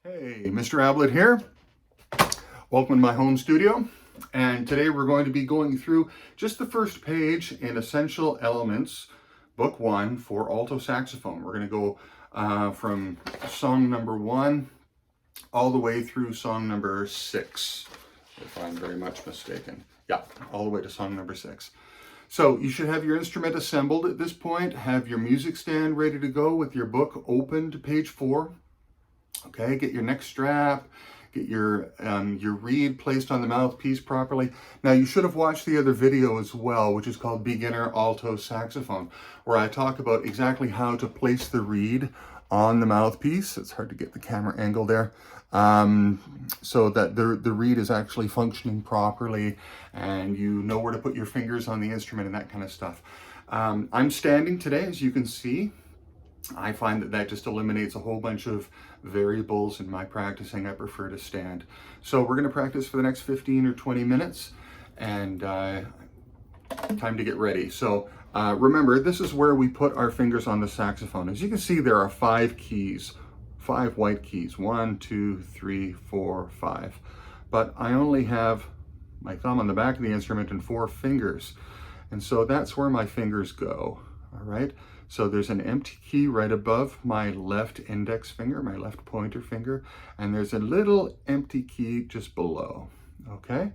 Hey, Mr. Ablett here. Welcome to my home studio. And today we're going to be going through just the first page in Essential Elements, Book 1 for alto saxophone. We're going to go from song number 1 all the way through song number 6, if I'm very much mistaken. Yeah, all the way to song number 6. So you should have your instrument assembled at this point, have your music stand ready to go with your book open to page 4. Okay, get your neck strap, get your reed placed on the mouthpiece properly. Now you should have watched the other video as well, which is called Beginner Alto Saxophone, where I talk about exactly how to place the reed on the mouthpiece. It's hard to get the camera angle there, so that the reed is actually functioning properly and you know where to put your fingers on the instrument and that kind of stuff. I'm standing today, as you can see. I find that just eliminates a whole bunch of variables in my practicing. I prefer to stand. So we're going to practice for the next 15 or 20 minutes and time to get ready. So remember, this is where we put our fingers on the saxophone. As you can see, there are 5 keys, 5 white keys, 1, 2, 3, 4, 5. But I only have my thumb on the back of the instrument and 4 fingers. And so that's where my fingers go, all right? So there's an empty key right above my left index finger, my left pointer finger, and there's a little empty key just below, okay?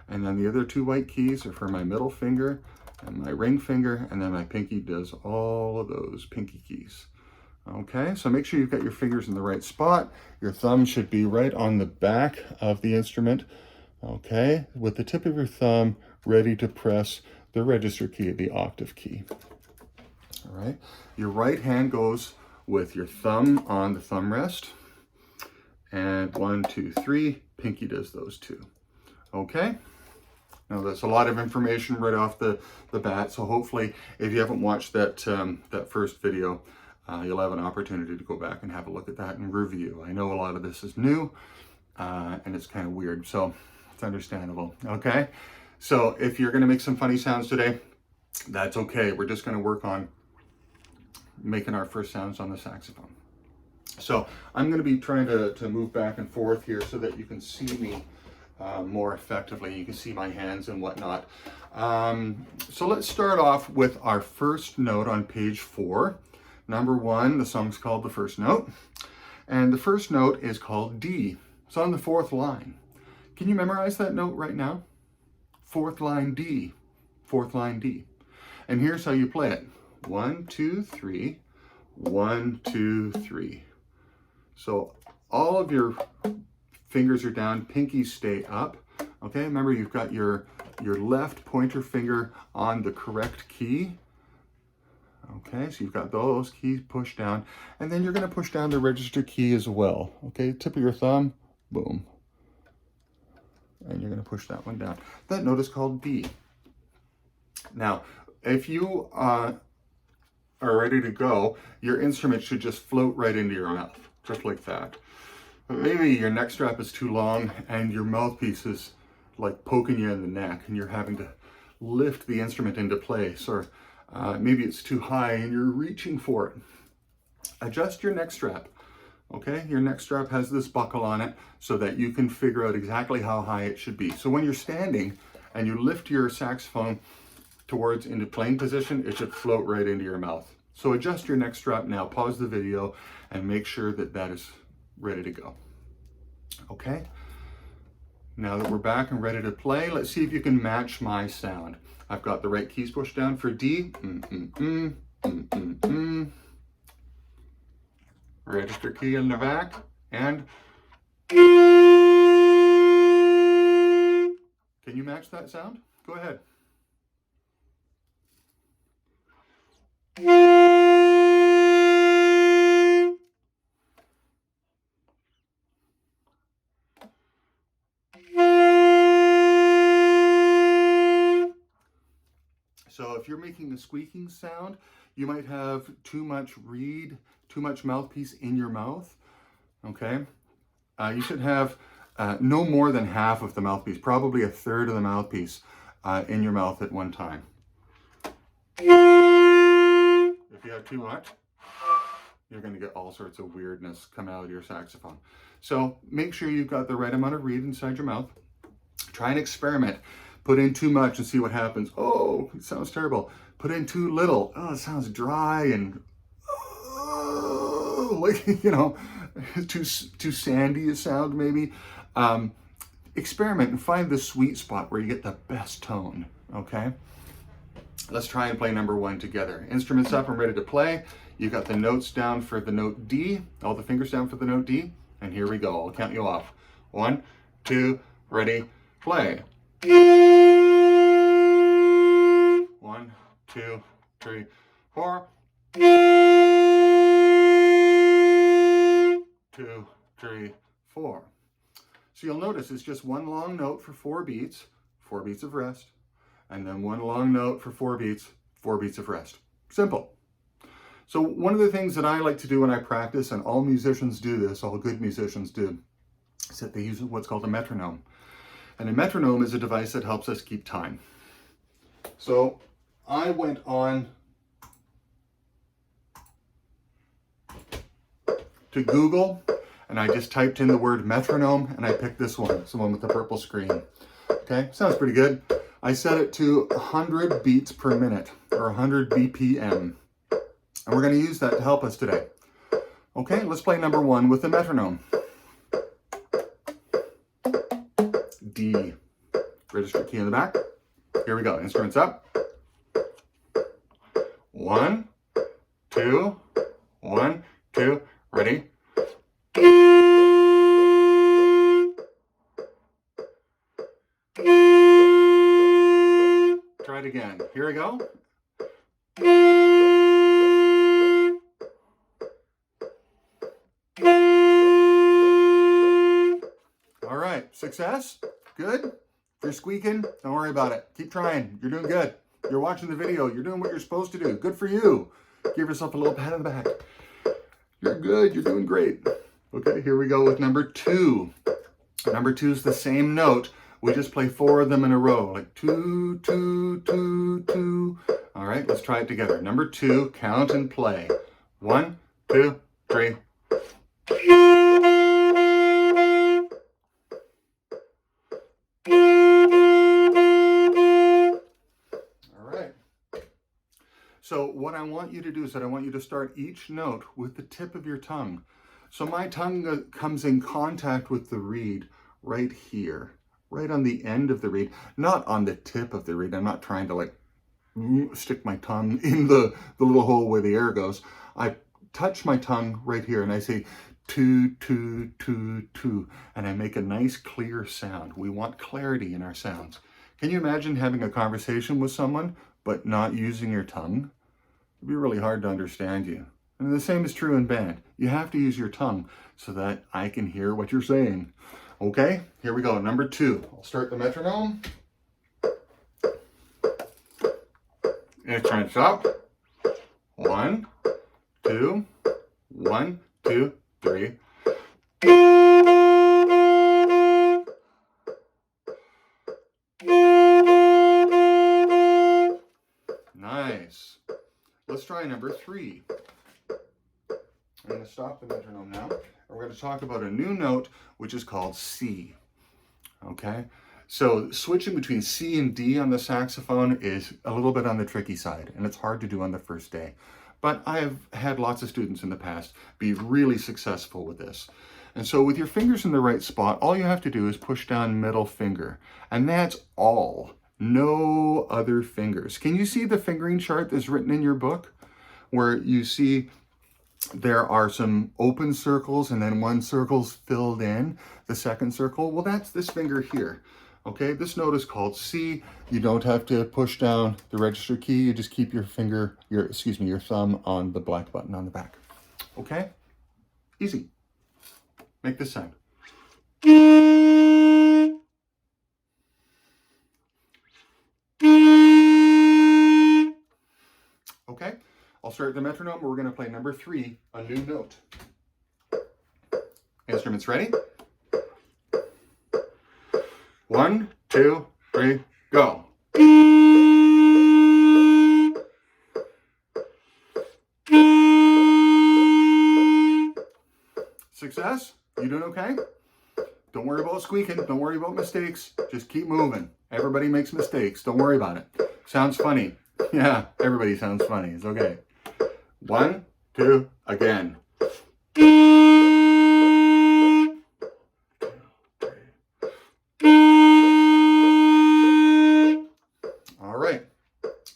And then the other 2 white keys are for my middle finger and my ring finger, and then my pinky does all of those pinky keys. Okay, so make sure you've got your fingers in the right spot. Your thumb should be right on the back of the instrument, okay? With the tip of your thumb ready to press the register key, the octave key. All right, your right hand goes with your thumb on the thumb rest, and 1, 2, 3, pinky does those 2. Okay, now that's a lot of information right off the bat, so hopefully if you haven't watched that first video, you'll have an opportunity to go back and have a look at that and review. I know a lot of this is new and it's kind of weird, so it's understandable. Okay, so if you're going to make some funny sounds today, that's okay. We're just going to work on making our first sounds on the saxophone. So I'm going to be trying to move back and forth here so that you can see me more effectively. You can see my hands and whatnot. So let's start off with our first note on page 4. Number 1, the song's called The First Note. And the first note is called D. It's on the 4th line. Can you memorize that note right now? 4th line D. 4th line D. And here's how you play it. 1, 2, 3, 1, 2, 3. So all of your fingers are down, pinkies stay up. Okay, remember you've got your left pointer finger on the correct key. Okay, so you've got those keys pushed down, and then you're going to push down the register key as well. Okay, tip of your thumb, boom. And you're going to push that one down. That note is called D. Now, if you are ready to go, your instrument should just float right into your mouth, just like that. But maybe your neck strap is too long and your mouthpiece is like poking you in the neck and you're having to lift the instrument into place, or maybe it's too high and you're reaching for it. Adjust your neck strap, okay? Your neck strap has this buckle on it so that you can figure out exactly how high it should be. So when you're standing and you lift your saxophone towards into playing position, it should float right into your mouth. So adjust your neck strap now, pause the video, and make sure that that is ready to go. Okay? Now that we're back and ready to play, let's see if you can match my sound. I've got the right keys pushed down for D. Register key in the back, and can you match that sound? Go ahead. So if you're making a squeaking sound, you might have too much reed, too much mouthpiece in your mouth, okay? You should have no more than half of the mouthpiece, probably a third of the mouthpiece in your mouth at one time. If you have too much, you're going to get all sorts of weirdness come out of your saxophone. So make sure you've got the right amount of reed inside your mouth. Try and experiment. Put in too much and see what happens. Oh, it sounds terrible. Put in too little. Oh, it sounds dry and like, you know, too sandy a sound maybe. Experiment and find the sweet spot where you get the best tone, okay? Let's try and play number one together. Instruments up, I'm ready to play. You got the notes down for the note D, all the fingers down for the note D, and here we go. I'll count you off. 1, 2, ready, play. 1, 2, 3, 4. 2, 3, 4. So you'll notice it's just one long note for 4 beats of rest, and then one long note for 4 beats of rest. Simple. So one of the things that I like to do when I practice, and all musicians do this, all good musicians do, is that they use what's called a metronome. And a metronome is a device that helps us keep time. So I went on to Google, and I just typed in the word metronome, and I picked this one. It's the one with the purple screen. Okay, sounds pretty good. I set it to 100 beats per minute, or 100 BPM. And we're going to use that to help us today. Okay, let's play number one with the metronome. D. Register key in the back. Here we go, instruments up. 1, 2, 1, 2, ready. Try it again. Here we go. All right, success? Good? If you're squeaking, don't worry about it. Keep trying. You're doing good. You're watching the video. You're doing what you're supposed to do. Good for you. Give yourself a little pat on the back. You're good. You're doing great. Okay, here we go with number 2. Number 2 is the same note. We just play 4 of them in a row, like 2, 2, 2, 2. All right, let's try it together. Number 2, count and play. 1, 2, 3. All right. So what I want you to do is that I want you to start each note with the tip of your tongue. So my tongue comes in contact with the reed right here, right on the end of the reed, not on the tip of the reed. I'm not trying to like stick my tongue in the little hole where the air goes. I touch my tongue right here and I say 2, 2, 2, 2, and I make a nice clear sound. We want clarity in our sounds. Can you imagine having a conversation with someone but not using your tongue? It'd be really hard to understand you. And the same is true in band. You have to use your tongue so that I can hear what you're saying. Okay, here we go. Number 2. I'll start the metronome. Instruments up. 1, 2, 1, 2, 3. Nice. Let's try number 3. I'm going to stop the metronome now. We're going to talk about a new note, which is called C. Okay? So switching between C and D on the saxophone is a little bit on the tricky side, and it's hard to do on the first day. But I've had lots of students in the past be really successful with this. And so with your fingers in the right spot, all you have to do is push down middle finger. And that's all. No other fingers. Can you see the fingering chart that's written in your book? Where you see there are some open circles and then one circle's filled in, the second circle. Well, that's this finger here. Okay, this note is called C. You don't have to push down the register key. You just keep your finger, your thumb on the black button on the back. Okay? Easy. Make this sound. Okay, I'll start the metronome. We're going to play number 3, a new note. Instruments ready? 1, 2, 3, go. Success? You doing okay? Don't worry about squeaking. Don't worry about mistakes. Just keep moving. Everybody makes mistakes. Don't worry about it. Sounds funny. Yeah, everybody sounds funny. It's okay. 1, 2, again. All right.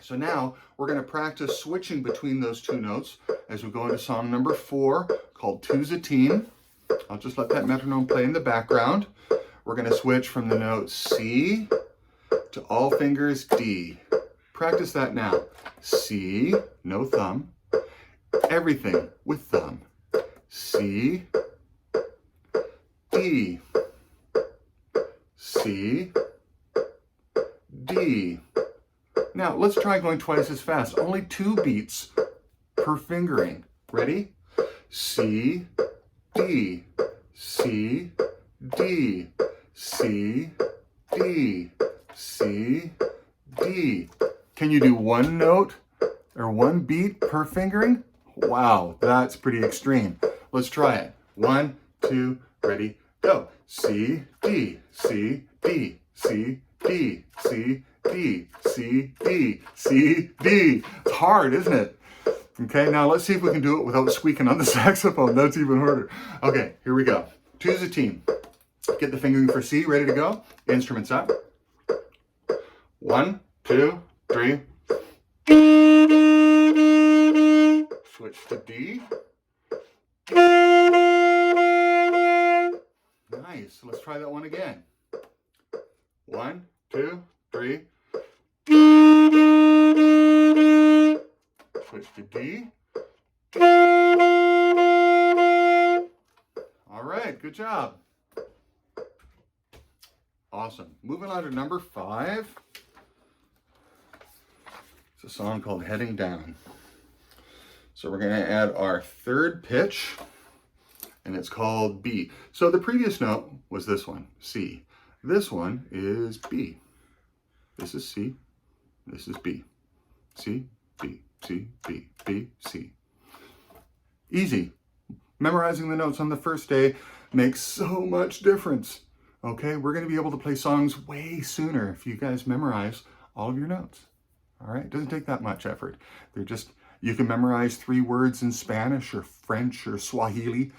So now we're going to practice switching between those two notes as we go into song number 4 called Two's a Team. I'll just let that metronome play in the background. We're going to switch from the note C to all fingers D. Practice that now. C, no thumb. Everything with thumb. C, D. C, D. Now let's try going twice as fast. Only 2 beats per fingering. Ready? C, D. C, D. C, D. C, D. Can you do 1 note or 1 beat per fingering? Wow, that's pretty extreme. Let's try it. 1, 2, ready, go. C, D, C, D, C, D, C, D, C, D, C, D. It's hard, isn't it? Okay, now let's see if we can do it without squeaking on the saxophone. That's even harder. Okay, here we go. Two's a team. Get the fingering for C, ready to go. Instruments up. 1, 2, 3. Switch to D. Nice. Let's try that one again. 1, 2, 3. Switch to D. All right, good job. Awesome. Moving on to number 5. It's a song called Heading Down. So we're going to add our 3rd pitch, and it's called B. So the previous note was this one, C. This one is B. This is C. This is B. C, B, C, B, B, C. Easy. Memorizing the notes on the first day makes so much difference. Okay, we're going to be able to play songs way sooner if you guys memorize all of your notes. All right, it doesn't take that much effort. They're just, you can memorize 3 words in Spanish or French or Swahili.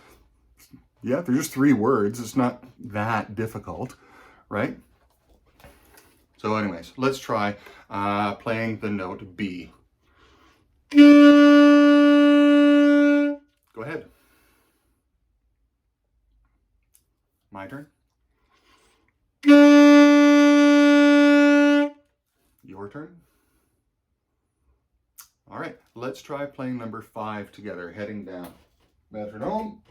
Yeah, they're just 3 words. It's not that difficult, right? So anyways, let's try playing the note B. Go ahead. My turn. Your turn. All right, let's try playing number 5 together, Heading Down. Metronome.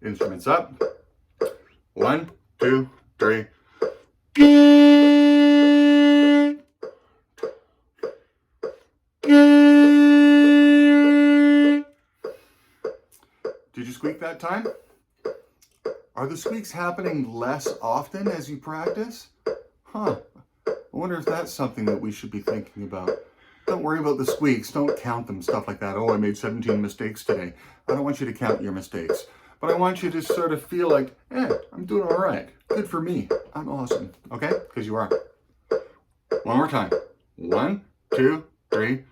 Instruments up. 1, 2, 3. Did you squeak that time? Are the squeaks happening less often as you practice? Huh. I wonder if that's something that we should be thinking about. Don't worry about the squeaks. Don't count them, stuff like that. Oh, I made 17 mistakes today. I don't want you to count your mistakes. But I want you to sort of feel like, I'm doing all right. Good for me. I'm awesome. Okay? Because you are. One more time. 1, 2, 3.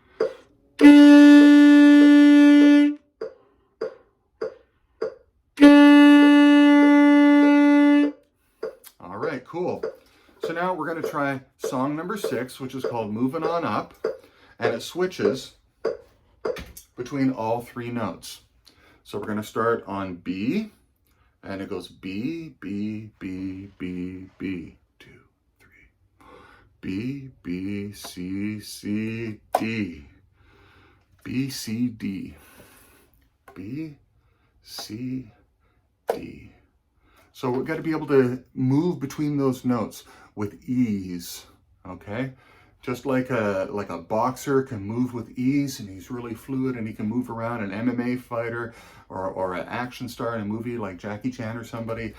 All right, cool. So now we're going to try song number 6, which is called Moving On Up. And it switches between all 3 notes. So we're going to start on B, and it goes B, B, B, B, B, 2, 3. B, B, C, C, D. B, C, D. B, C, D. So we've got to be able to move between those notes with ease, okay? Just like a boxer can move with ease, and he's really fluid, and he can move around, an MMA fighter or an action star in a movie like Jackie Chan or somebody.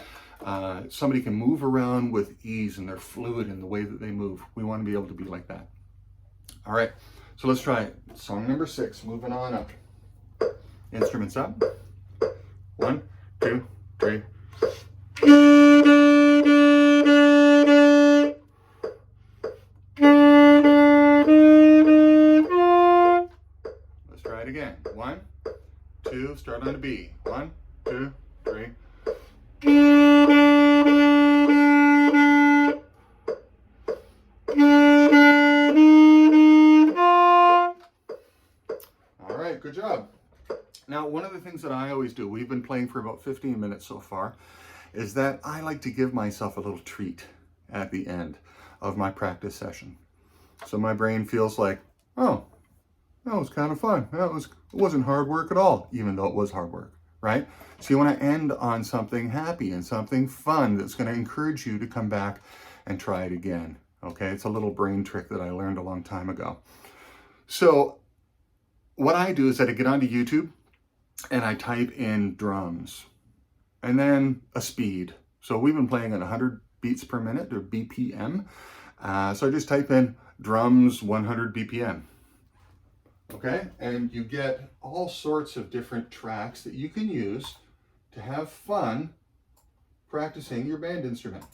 Somebody can move around with ease, and they're fluid in the way that they move. We want to be able to be like that. All right, so let's try it. Song number 6, Moving On Up. Instruments up. 1, 2, 3. Let's try it again. 1, 2, start on a B. 1, 2, 3. All right, good job. Now, one of the things that I always do, we've been playing for about 15 minutes so far, is that I like to give myself a little treat at the end of my practice session. So my brain feels like, oh, that was kind of fun. It wasn't hard work at all, even though it was hard work, right? So you want to end on something happy and something fun that's going to encourage you to come back and try it again. Okay, it's a little brain trick that I learned a long time ago. So what I do is that I get onto YouTube and I type in drums and then a speed. So we've been playing at 100 beats per minute, or BPM. So I just type in drums 100 BPM. Okay, and you get all sorts of different tracks that you can use to have fun practicing your band instrument.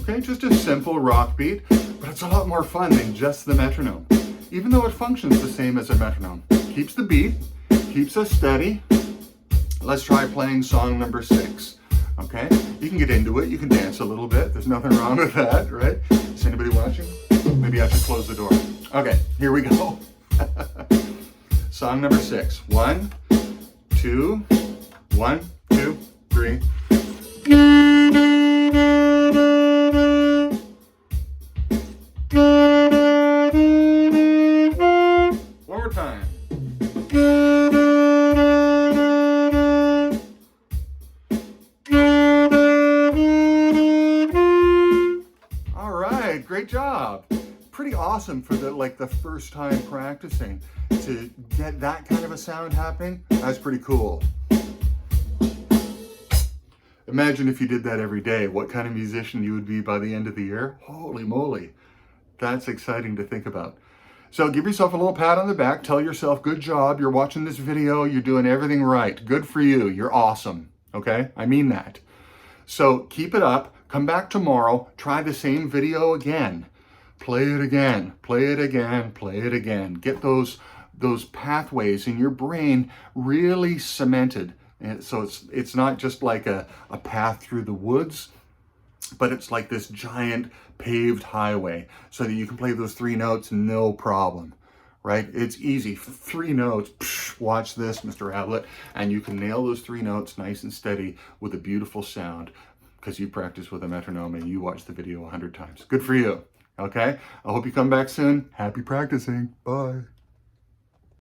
Okay, just a simple rock beat, but it's a lot more fun than just the metronome. Even though it functions the same as a metronome. Keeps the beat, keeps us steady. Let's try playing song number 6. Okay, you can get into it, you can dance a little bit. There's nothing wrong with that, right? Is anybody watching? Maybe I should close the door. Okay, here we go. Song number 6. 1, 2, 1, 2, 3. One more time. All right, great job. Pretty awesome for the first time practicing to get that kind of a sound happening. That's pretty cool. Imagine if you did that every day, what kind of musician you would be by the end of the year. Holy moly. That's exciting to think about. So give yourself a little pat on the back. Tell yourself, good job. You're watching this video. You're doing everything right. Good for you. You're awesome. Okay? I mean that. So keep it up. Come back tomorrow. Try the same video again. Play it again. Play it again. Play it again. Get those pathways in your brain really cemented. And so it's not just like a path through the woods, but it's like this giant paved highway so that you can play those 3 notes no problem, right? It's easy. 3 notes, psh, watch this, Mr. Ablett, and you can nail those 3 notes nice and steady with a beautiful sound because you practice with a metronome and you watch the video 100 times. Good for you, okay? I hope you come back soon. Happy practicing. Bye.